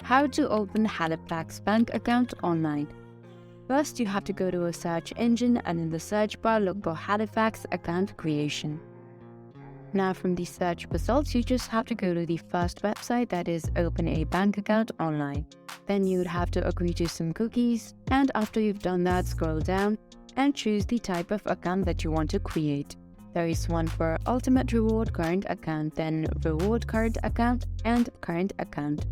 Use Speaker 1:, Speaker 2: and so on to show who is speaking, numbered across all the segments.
Speaker 1: How to open Halifax Bank account online. First, you have to go to a search engine and in the search bar look for Halifax account creation. Now from the search results, you just have to go to the first website, that is open a bank account online. Then you'd have to agree to some cookies, and after you've done that, scroll down and choose the type of account that you want to create. There is one for ultimate reward current account, then reward current account and current account.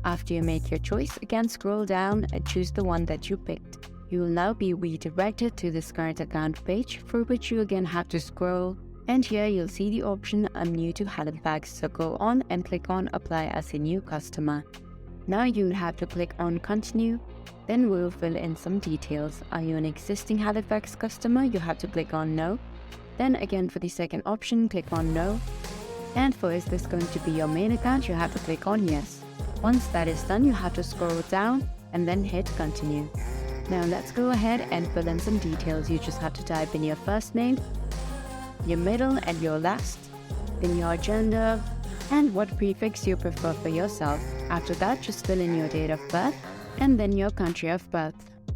Speaker 1: After you make your choice, again scroll down and choose the one that you picked. You will now be redirected to this current account page, for which you again have to scroll, and here you'll see the option I'm new to Halifax, so go on and click on apply as a new customer. Now you'll have to click on continue, then we'll fill in some details. Are you an existing Halifax customer? You have to click on no. Then again for the second option, click on no. And for is this going to be your main account, you have to click on yes. Once that is done, you have to scroll down and then hit continue. Now let's go ahead and fill in some details. You just have to type in your first name, your middle and your last, then your gender, and what prefix you prefer for yourself. After that, just fill in your date of birth and then your country of birth.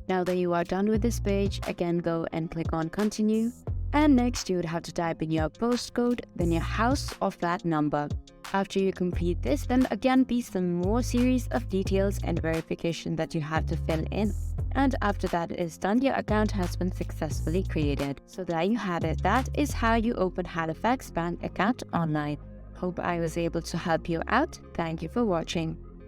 Speaker 1: Now that you are done with this page, again go and click on continue. And next you would have to type in your postcode, then your house or flat number. After you complete this, then again be some more series of details and verification that you have to fill in. And after that is done, your account has been successfully created. So there you have it. That is how you open Halifax Bank account online. Hope I was able to help you out. Thank you for watching.